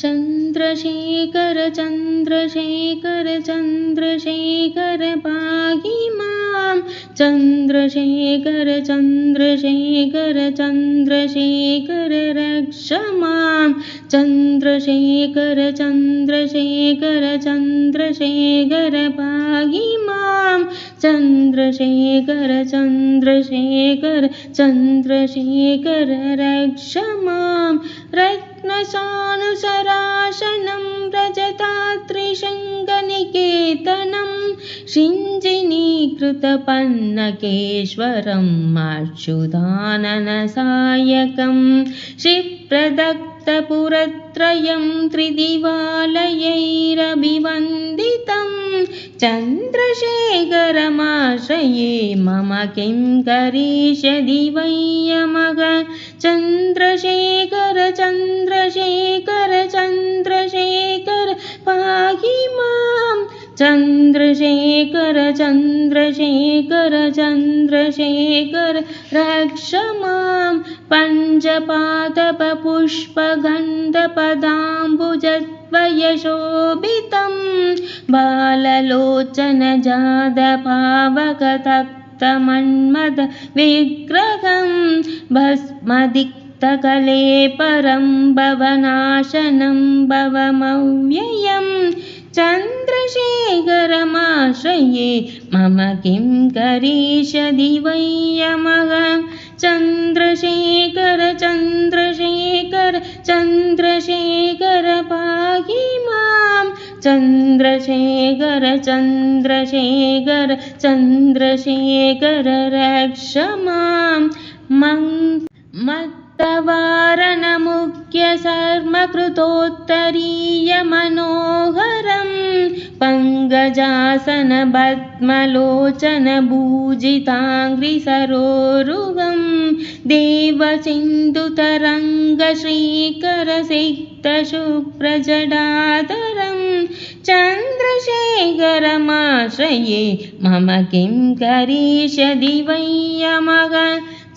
चन्द्रशेखर चन्द्रशेखर चन्द्रशेखर पाहि मां चन्द्रशेखर चन्द्रशेखर चन्द्रशेखर रक्ष मां चन्द्रशेखर चन्द्रशेखर चन्द्रशेखर पाहि मां चन्द्रशेखर चन्द्रशेखर चन्द्रशेखर रक्ष मां रत्नसानुसराशनं व्रजतात्रिशृङ्गनिकेतनं शिञ्जिनीकृतपन्नकेश्वरं अच्युताननसायकं क्षिप्रदत्तपुरत्रयं त्रिदिवालयैरभिवन्दितं चन्द्रशेखरमाश्रये मम किं करिष्यति वै यमः चन्द्रशेखर चन्द्रशेखर चन्द्रशेखर पाहि मां चन्द्रशेखर चन्द्रशेखर चन्द्रशेखर रक्ष मां पञ्चपादपपुष्पगन्धपदाम्बुजद्वयशोभितं बाललोचनजातपावकतक्तमन्मद विग्रहं भस्मदिक्तकलेपरं भवनाशनं भवमव्ययं चन्द्रशेखरमाश्रये मम किं करिष्यति वै यमः चन्द्रशेखर चन्द्रशेखर चन्द्रशेखर पाहि मां चन्द्रशेखर चन्द्रशेखर चन्द्रशेखर रक्ष मां मत्तवारणमुख्यसर्मकृतोत्तरीयमनोहरं पङ्कजासनपद्मलोचनभूजिताङ्घ्रिसरोरुहं देवसिन्धुतरङ्गश्रीकरसिक्तशुभ्रजडाधरं चन्द्रशेखरमाश्रये मम किं करिष्यति वै यमः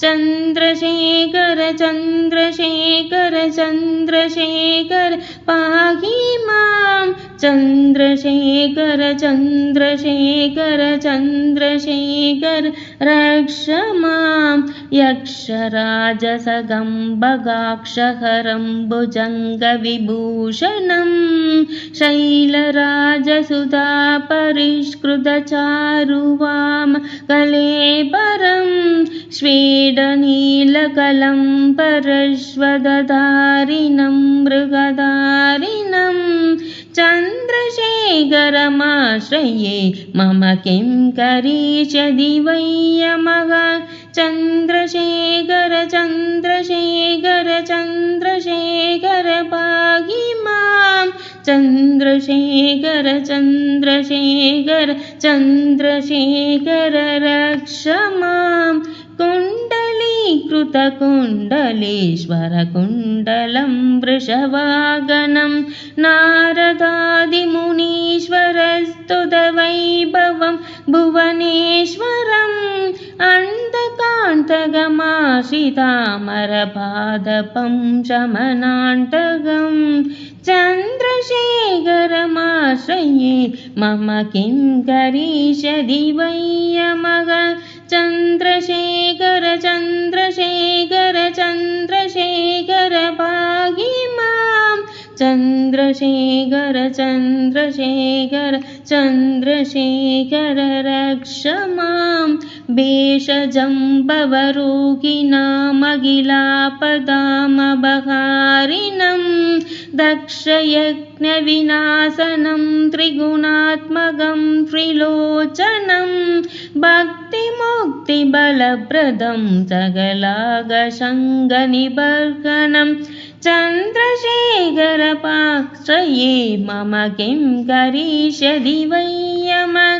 चन्द्रशेखर चन्द्रशेखर चन्द्रशेखर पाहि मां चन्द्रशेखर चन्द्रशेखर चन्द्रशेखर रक्ष मां यक्षराजसगम्बगाक्षहरं भुजङ्गविभूषणं शैलराजसुधापरिष्कृतचारुवाम कलेबरं स्वेदनीलकलं परश्वदधारिणं मृगधारिणं चन्द्रशेखरमाश्रये मम किं करिष्यति वै यमः चन्द्रशेखर चन्द्रशेखर चन्द्रशेखर पाहि मां चन्द्रशेखर चन्द्रशेखर चन्द्रशेखर रक्ष मां कुण्डलीकृतकुण्डलेश्वरकुण्डलं वृषवागनं नारदादिमुनीश्वरस्तुतवैभवं भुवनेश्वरम् अन्धकान्तकमाश्रितामरपादपं शमनान्तकं चन्द्रशेखरमाश्रये मम किं करिष्यति वै यमः चन्द्रशेखर चन्द्रशेखर चन्द्रशेखर पाहि मां चन्द्रशेखर चन्द्रशेखर चन्द्रशेखर रक्ष मां भेषजम्बवरूकिणामखिलापदामबहारिणं दक्षयज्ञविनाशनं त्रिगुणात्मकं त्रिलोचनं भक्तिमुक्तिबलप्रदं सकलागशङ्गनिबर्हणं चन्द्रशेखरपाश्रये मम किं करिष्यति वै यमः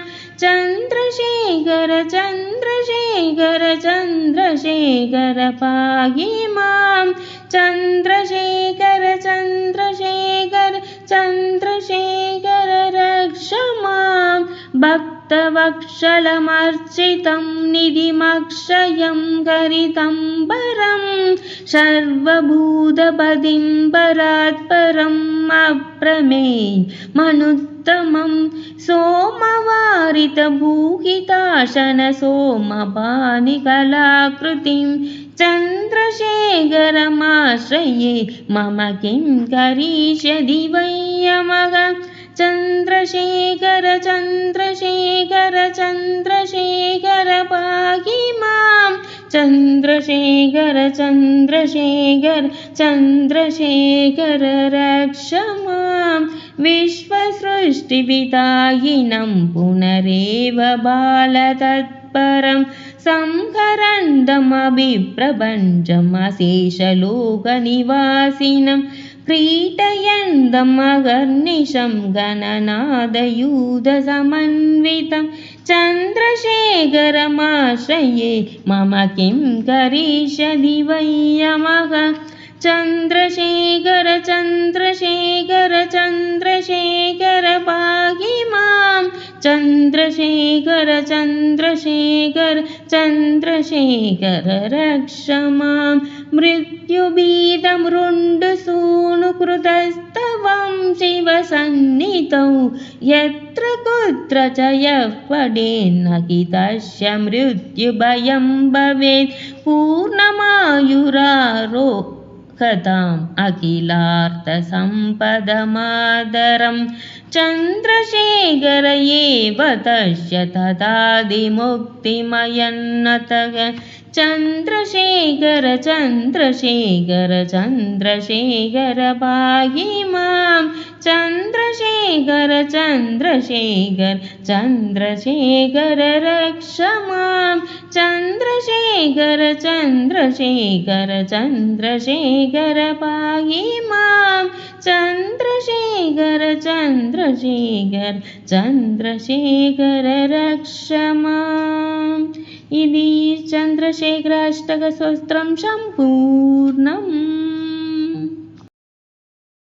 चन्द्रशेखर चन्द्रशेखर चन्द्रशेखर पाहि मां चन्द्रशेखर चन्द्रशेखर चन्द्रशेखर रक्ष मां भक्तवत्सलमर्चितं निधिमक्षयं हरितम्बरं सर्वभूतपदिं परात्परं अप्रमेयमनुत्तमं सोमवारितभूहिताशन सोमपानिकलाकृतिं चन्द्रशेखरमाश्रये मम किं करिष्यति वै यमः चन्द्रशेखर चन्द्रशेखर चन्द्रशेखर पाहि मां चन्द्रशेखर चन्द्रशेखर चन्द्रशेखर रक्ष मां विश्वसृष्टिविदायिनं पुनरेव बालतत्परं संहरन्दमभिप्रपञ्चमशेषलोकनिवासिनं क्रीडयन्दमहर्निशं गणनादयूधसमन्वितं चन्द्रशेखरमाश्रये मम किं करिष्यति वै यमः चन्द्रशेखर चन्द्रशेखर चन्द्रशेखर पाहि मां चन्द्रशेखर चन्द्रशेखर चन्द्रशेखर रक्ष मां मृत्युभीतमृण्डसूनुकृतस्तवं शिवसन्निधौ यत्र कुत्र च यः पडेन्न हि तस्य मृत्युभयं भवेत् पूर्णमायुरारोग्यताम् अखिलार्थसम्पदमादरं चन्द्रशेखर एव तस्य तथादिमुक्तिमयन्नतः चन्द्रशेखर चन्द्रशेखर चन्द्रशेखर पाहि मां चन्द्रशेखर चन्द्रशेखर चन्द्रशेखर रक्ष मां चन्द्रशेखर चन्द्रशेखर चन्द्रशेखर पाहि मां चन्द्रशेखर चन्द्रशेखर चन्द्रशेखर रक्ष माम्। इति चन्द्रशेखराष्टकस्तोत्रं सम्पूर्णम्।